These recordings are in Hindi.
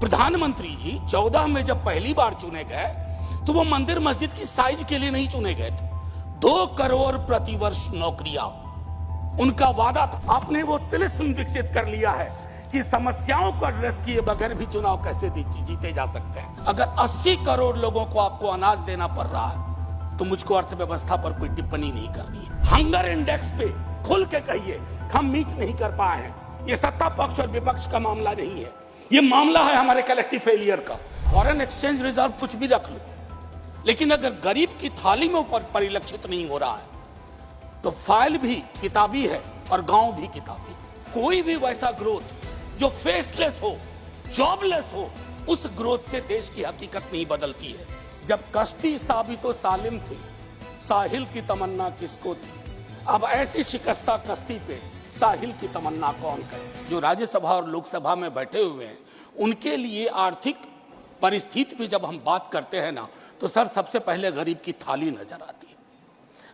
प्रधानमंत्री जी 14 में जब पहली बार चुने गए तो वो मंदिर मस्जिद की साइज के लिए नहीं चुने गए थे। 2 करोड़ प्रतिवर्ष नौकरियां उनका वादा था। आपने वो तिलिस्म विकसित कर लिया है कि समस्याओं को एड्रेस किए बगैर भी चुनाव कैसे जीते जा सकते हैं। अगर 80 करोड़ लोगों को आपको अनाज देना पड़ रहा है तो मुझको अर्थव्यवस्था पर कोई टिप्पणी नहीं करनी है। हंगर इंडेक्स पे खुल के कहिए हम मीट नहीं कर पाए हैं। ये सत्ता पक्ष और विपक्ष का मामला नहीं है, ये मामला है हमारे कलेक्टिव फेलियर का। फॉरेन एक्सचेंज रिजर्व कुछ भी रख लो, लेकिन अगर गरीब की थाली में ऊपर परिलक्षित नहीं हो रहा है तो फाइल भी किताबी है और गांव भी किताबी। कोई भी वैसा ग्रोथ जो फेसलेस हो, जॉबलेस हो, उस ग्रोथ से देश की हकीकत नहीं बदलती है। जब कश्ती साबितो सालिम थी, साहिल की तमन्ना किसको थी? अब ऐसी शिकस्ता कश्ती पे साहिल की तमन्ना कौन करे? जो राज्यसभा और लोकसभा में बैठे हुए हैं उनके लिए आर्थिक परिस्थिति भी जब हम बात करते हैं ना तो सर सबसे पहले गरीब की थाली नजर आती है।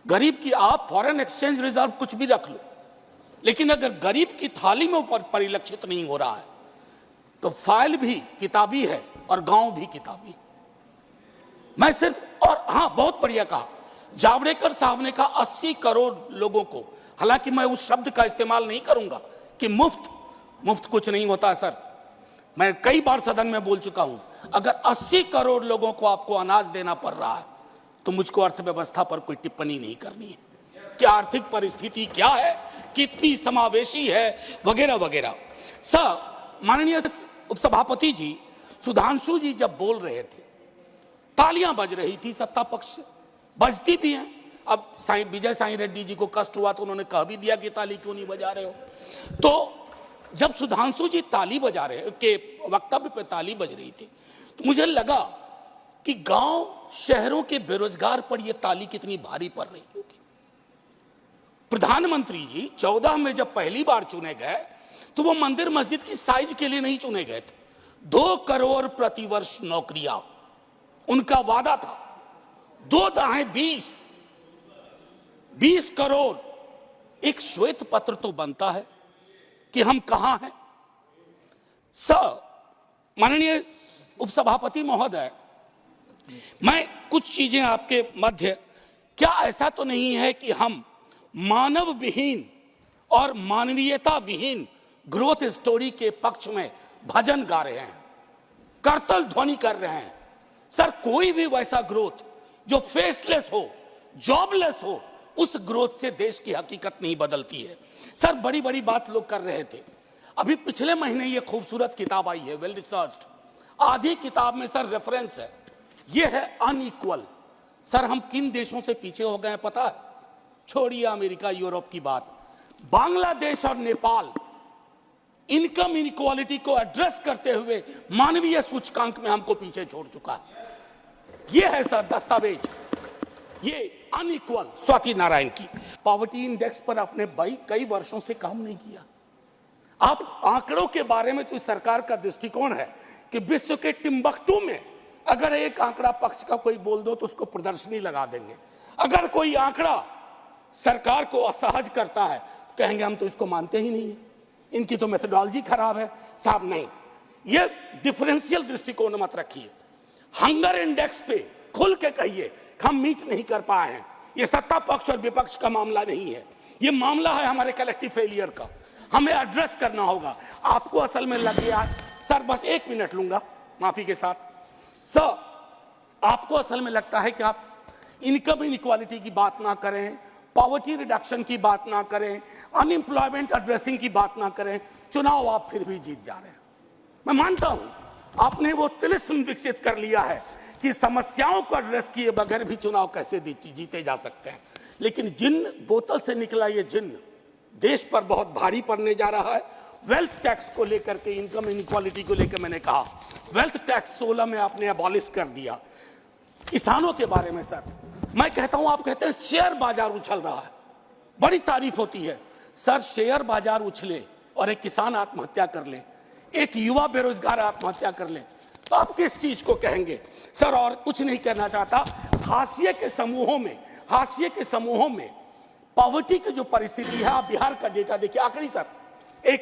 गरीब की, आप फॉरेन एक्सचेंज रिजर्व कुछ भी रख लो, लेकिन अगर गरीब की थाली में ऊपर परिलक्षित नहीं हो रहा है तो फाइल भी किताबी है और गांव भी किताबी। मैं सिर्फ, और हां बहुत बढ़िया कहा जावड़ेकर साहब ने कहा 80 करोड़ लोगों को, हालांकि मैं उस शब्द का इस्तेमाल नहीं करूंगा कि मुफ्त कुछ नहीं होता सर। मैं कई बार सदन में बोल चुका हूं, अगर 80 करोड़ लोगों को आपको अनाज देना पड़ रहा है तो मुझको अर्थव्यवस्था पर कोई टिप्पणी नहीं करनी है कि आर्थिक परिस्थिति क्या है, कितनी समावेशी है, वगैरह वगैरह। सर माननीय उपसभापति जी, सुधांशु जी जब बोल रहे थे तालियां बज रही थी सत्ता पक्ष से, बजती भी हैं। अब विजय साई रेड्डी जी को कष्ट हुआ तो उन्होंने कह भी दिया कि ताली क्यों नहीं बजा रहे हो। तो जब सुधांशु जी ताली बजा रहे के वक्तव्य पे ताली बज रही थी तो मुझे लगा कि गांव शहरों के बेरोजगार पर यह ताली कितनी भारी पड़ रही होगी। प्रधानमंत्री जी 14 में जब पहली बार चुने गए तो वो मंदिर मस्जिद की साइज के लिए नहीं चुने गए थे। 2 करोड़ प्रतिवर्ष नौकरियां उनका वादा था। 2 दाएं 20 करोड़। एक श्वेत पत्र तो बनता है कि हम कहां हैं। सर माननीय उपसभापति महोदय, मैं कुछ चीजें आपके मध्य, क्या ऐसा तो नहीं है कि हम मानव विहीन और मानवीयता विहीन ग्रोथ स्टोरी के पक्ष में भजन गा रहे हैं, करतल ध्वनि कर रहे हैं? सर कोई भी वैसा ग्रोथ जो फेसलेस हो, जॉबलेस हो, उस ग्रोथ से देश की हकीकत नहीं बदलती है। सर बड़ी बड़ी बात लोग कर रहे थे। अभी पिछले महीने ये खूबसूरत किताब आई है, वेल रिसर्च्ड। आधी किताब में सर रेफरेंस है, ये है अनइक्वल। सर हम किन देशों से पीछे हो गए हैं पता है? छोड़िए अमेरिका यूरोप की बात, बांग्लादेश और नेपाल इनकम इनइक्वालिटी को एड्रेस करते हुए मानवीय सूचकांक में हमको पीछे छोड़ चुका है। ये है सर दस्तावेज, ये अनइक्वल। स्वाति नारायण की पॉवर्टी इंडेक्स पर आपने कई वर्षों से काम नहीं किया। आप आंकड़ों के बारे में तो सरकार का दृष्टिकोण है कि विश्व के टिम्बकटू में अगर एक आंकड़ा पक्ष का कोई बोल दो तो उसको प्रदर्शनी लगा देंगे। अगर कोई आंकड़ा सरकार को असहज करता है तो कहेंगे हम तो इसको मानते ही नहीं है, इनकी तो मेथोडोलॉजी खराब है। साहब नहीं, ये डिफरेंशियल दृष्टिकोण मत रखिए। हंगर इंडेक्स पे खुल के कहिए हम मीट नहीं कर पाए हैं। ये सत्ता पक्ष और विपक्ष का मामला नहीं है, ये मामला है हमारे कलेक्टिव फेलियर का। हमें एड्रेस करना होगा। आपको असल में लग गया सर, बस 1 मिनट लूंगा माफी के साथ। सर आपको असल में लगता है कि आप इनकम इनइक्वालिटी की बात ना करें, पॉवर्टी रिडक्शन की बात ना करें, अनएम्प्लॉयमेंट एड्रेसिंग की बात ना करें, चुनाव आप फिर भी जीत जा रहे हैं। मैं मानता हूं आपने वो तिलिस्म विकसित कर लिया है कि समस्याओं को एड्रेस किए बगैर भी चुनाव कैसे जीते जा सकते हैं। लेकिन जिन बोतल से निकला ये जिन्न देश पर बहुत भारी पड़ने जा रहा है। वेल्थ टैक्स को लेकर के, इनकम इनइक्वालिटी को लेकर मैंने कहा वेल्थ टैक्स 16 में आपने अबॉलिश कर दिया। किसानों के बारे में सर मैं कहता हूं, आप कहते हैं शेयर बाजार उछल रहा है, बड़ी तारीफ होती है। सर शेयर बाजार उछले और एक किसान आत्महत्या कर ले, एक युवा बेरोजगार आत्महत्या कर ले तो आप किस चीज को कहेंगे? सर और कुछ नहीं कहना चाहता। हाशिए के समूहों में पॉवर्टी की जो परिस्थिति है, आप बिहार का डेटा देखिए। आखिरी सर एक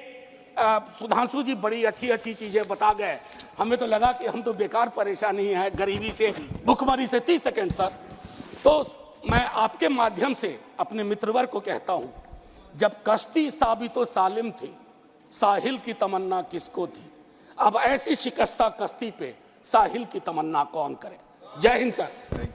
सुधांशु जी बड़ी अच्छी अच्छी चीजें बता गए, हमें तो लगा कि हम तो बेकार परेशानी है गरीबी से, भुखमरी से। 30 सेकंड सर। तो मैं आपके माध्यम से अपने मित्रवर्ग को कहता हूं, जब कश्ती साबितो सालिम थी, साहिल की तमन्ना किसको थी? अब ऐसी शिकस्ता कश्ती पे साहिल की तमन्ना कौन करे? जय हिंद सर।